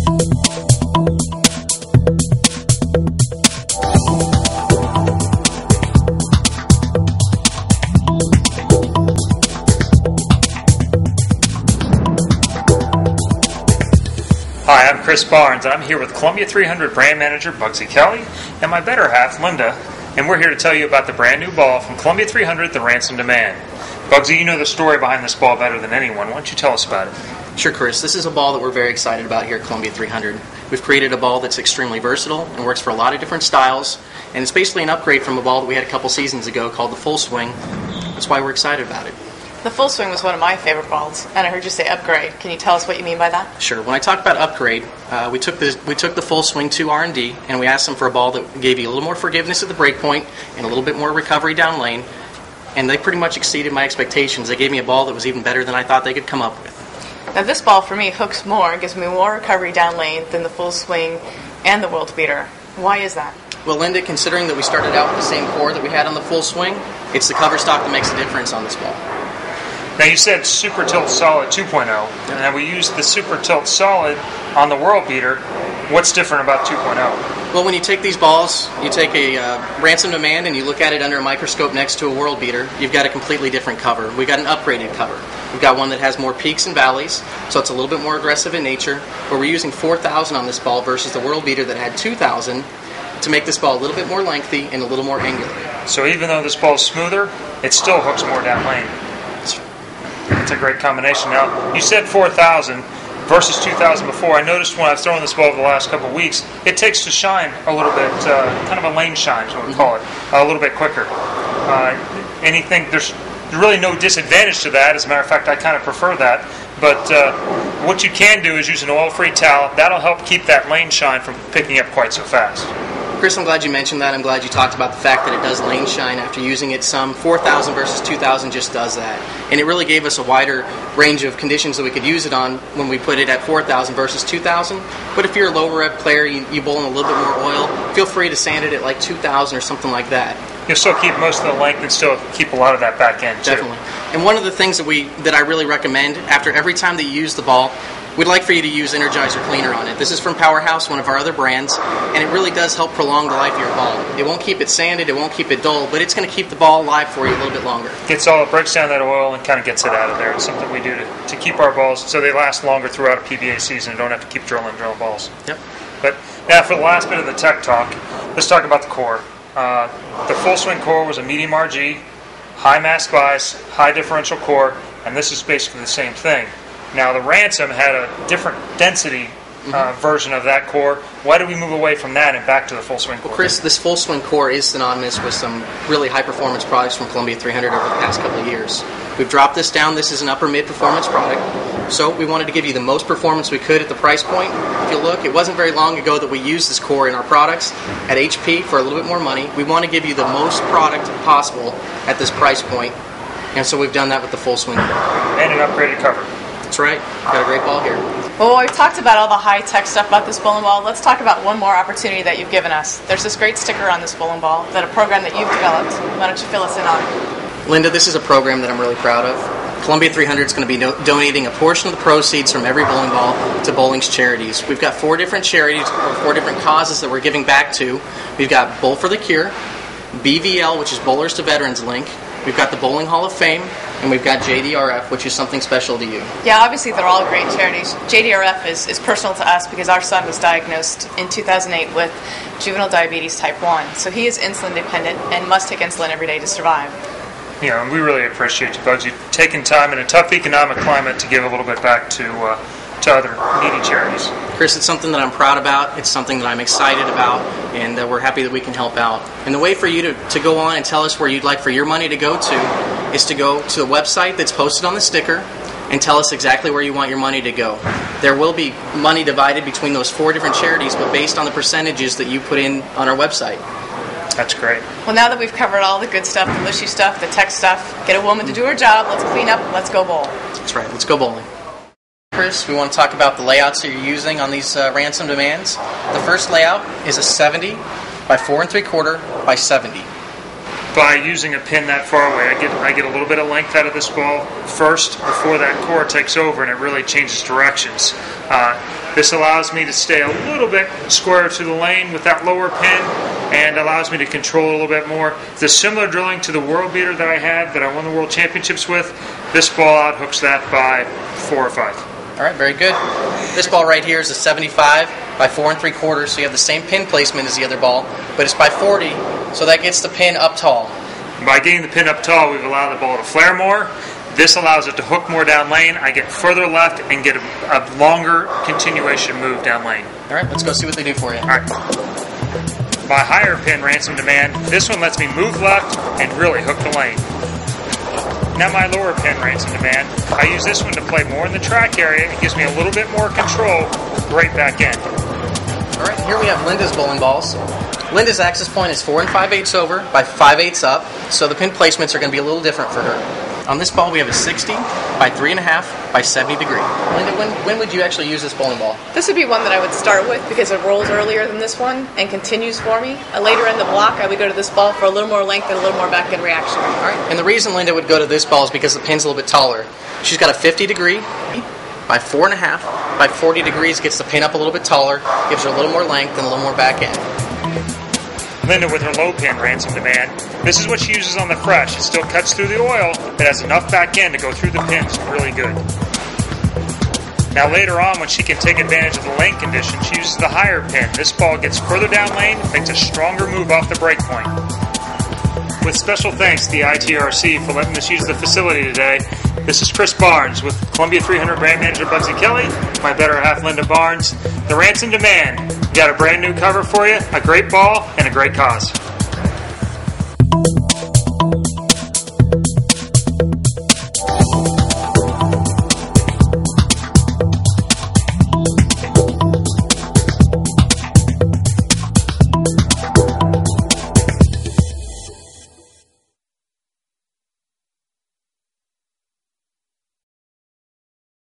Hi, I'm Chris Barnes, and I'm here with Columbia 300 brand manager Bugsy Kelly and my better half, Linda, and we're here to tell you about the brand new ball from Columbia 300, the Ransom Demand. Bugsy, you know the story behind this ball better than anyone. Why don't you tell us about it? Sure, Chris. This is a ball that we're very excited about here at Columbia 300. We've created a ball that's extremely versatile and works for a lot of different styles, and it's basically an upgrade from a ball that we had a couple seasons ago called the Full Swing. That's why we're excited about it. The Full Swing was one of my favorite balls, and I heard you say upgrade. Can you tell us what you mean by that? Sure. When I talk about upgrade, we took the Full Swing to R&D, and we asked them for a ball that gave you a little more forgiveness at the break point and a little bit more recovery down lane, and they pretty much exceeded my expectations. They gave me a ball that was even better than I thought they could come up with. Now this ball for me hooks more, gives me more recovery down lane than the Full Swing and the World Beater. Why is that? Well, Linda, considering that we started out with the same core that we had on the Full Swing, it's the cover stock that makes a difference on this ball. Now you said Super Tilt Solid 2.0, and then we used the Super Tilt Solid on the World Beater. What's different about 2.0? Well, when you take these balls, you take a Ransom Demand and you look at it under a microscope next to a World Beater, you've got a completely different cover. We've got an upgraded cover. We've got one that has more peaks and valleys, so it's a little bit more aggressive in nature, but we're using 4,000 on this ball versus the World Beater that had 2,000 to make this ball a little bit more lengthy and a little more angular. So even though this ball is smoother, it still hooks more down lane. It's a great combination. Now, you said 4,000 versus 2,000 before. I noticed when I've thrown this ball over the last couple of weeks, it takes to shine a little bit, kind of a lane shine is what we call it, a little bit quicker. There's really no disadvantage to that. As a matter of fact, I kind of prefer that. But what you can do is use an oil-free towel. That'll help keep that lane shine from picking up quite so fast. Chris, I'm glad you mentioned that. I'm glad you talked about the fact that it does lane shine after using it some. 4,000 versus 2,000 just does that. And it really gave us a wider range of conditions that we could use it on when we put it at 4,000 versus 2,000. But if you're a lower rep player, you bowl in a little bit more oil, feel free to sand it at like 2,000 or something like that. You'll still keep most of the length and still keep a lot of that back end, too. Definitely. And one of the things that I really recommend, after every time that you use the ball, we'd like for you to use Energizer Cleaner on it. This is from Powerhouse, one of our other brands, and it really does help prolong the life of your ball. It won't keep it sanded, it won't keep it dull, but it's going to keep the ball alive for you a little bit longer. It breaks down that oil and kind of gets it out of there. It's something we do to keep our balls so they last longer throughout a PBA season and don't have to keep drilling balls. Yep. But now for the last bit of the tech talk, let's talk about the core. The Full Swing core was a medium RG, high mass bias, high differential core, and this is basically the same thing. Now, the Ransom had a different density version of that core. Why did we move away from that and back to the Full Swing core? Well, Chris, this Full Swing core is synonymous with some really high-performance products from Columbia 300 over the past couple of years. We've dropped this down. This is an upper mid-performance product. So we wanted to give you the most performance we could at the price point. If you look, it wasn't very long ago that we used this core in our products at HP for a little bit more money. We want to give you the most product possible at this price point, and so we've done that with the Full Swing core. And an upgraded cover. That's right. Got a great ball here. Well, we've talked about all the high-tech stuff about this bowling ball. Let's talk about one more opportunity that you've given us. There's this great sticker on this bowling ball, a program that you've developed. Why don't you fill us in on it? Linda, this is a program that I'm really proud of. Columbia 300 is going to be donating a portion of the proceeds from every bowling ball to bowling's charities. We've got 4 different charities, or 4 different causes that we're giving back to. We've got Bowl for the Cure, BVL, which is Bowlers to Veterans Link. We've got the Bowling Hall of Fame, and we've got JDRF, which is something special to you. Yeah, obviously they're all great charities. JDRF is personal to us because our son was diagnosed in 2008 with juvenile diabetes type 1. So he is insulin dependent and must take insulin every day to survive. And we really appreciate you, Bugs. You've taken time in a tough economic climate to give a little bit back to other needy charities. Chris, it's something that I'm proud about. It's something that I'm excited about, and we're happy that we can help out. And the way for you to go on and tell us where you'd like for your money to go to is to go to the website that's posted on the sticker and tell us exactly where you want your money to go. There will be money divided between those 4 different charities, but based on the percentages that you put in on our website. That's great. Well, now that we've covered all the good stuff, the mushy stuff, the tech stuff, get a woman to do her job, let's clean up, let's go bowl. That's right, let's go bowling. Chris, we want to talk about the layouts that you're using on these Ransom Demands. The first layout is a 70 by 4 3/4 by 70. By using a pin that far away, I get a little bit of length out of this ball first before that core takes over, and it really changes directions. This allows me to stay a little bit square to the lane with that lower pin and allows me to control a little bit more. The similar drilling to the world beater that I had that I won the world championships with, this ball out hooks that by 4 or 5. All right, very good. This ball right here is a 75 by 4 3/4, so you have the same pin placement as the other ball, but it's by 40, so that gets the pin up tall. By getting the pin up tall, we've allowed the ball to flare more. This allows it to hook more down lane. I get further left and get a longer continuation move down lane. All right, let's go see what they do for you. All right. My higher pin, Ransom Demand, this one lets me move left and really hook the lane. Now my lower pin, Ransom Demand, I use this one to play more in the track area. It gives me a little bit more control right back in. All right, here we have Linda's bowling balls. Linda's axis point is 4 5/8 over by 5/8 up, so the pin placements are going to be a little different for her. On this ball, we have a 60 by 3.5 by 70 degree. Linda, when would you actually use this bowling ball? This would be one that I would start with because it rolls earlier than this one and continues for me. Later in the block, I would go to this ball for a little more length and a little more back-end reaction. All right, and the reason Linda would go to this ball is because the pin's a little bit taller. She's got a 50 degree by 4.5 by 40 degrees, gets the pin up a little bit taller, gives her a little more length and a little more back end. Linda with her low pin, Ransom Demand. This is what she uses on the fresh. It still cuts through the oil, but has enough back end to go through the pins really good. Now later on, when she can take advantage of the lane condition, she uses the higher pin. This ball gets further down lane, makes a stronger move off the break point. With special thanks to the ITRC for letting us use the facility today, this is Chris Barnes with Columbia 300 brand manager Bugsy Kelly, my better half Linda Barnes. The Ransom Demand. We got a brand new cover for you, a great ball, and a great cause.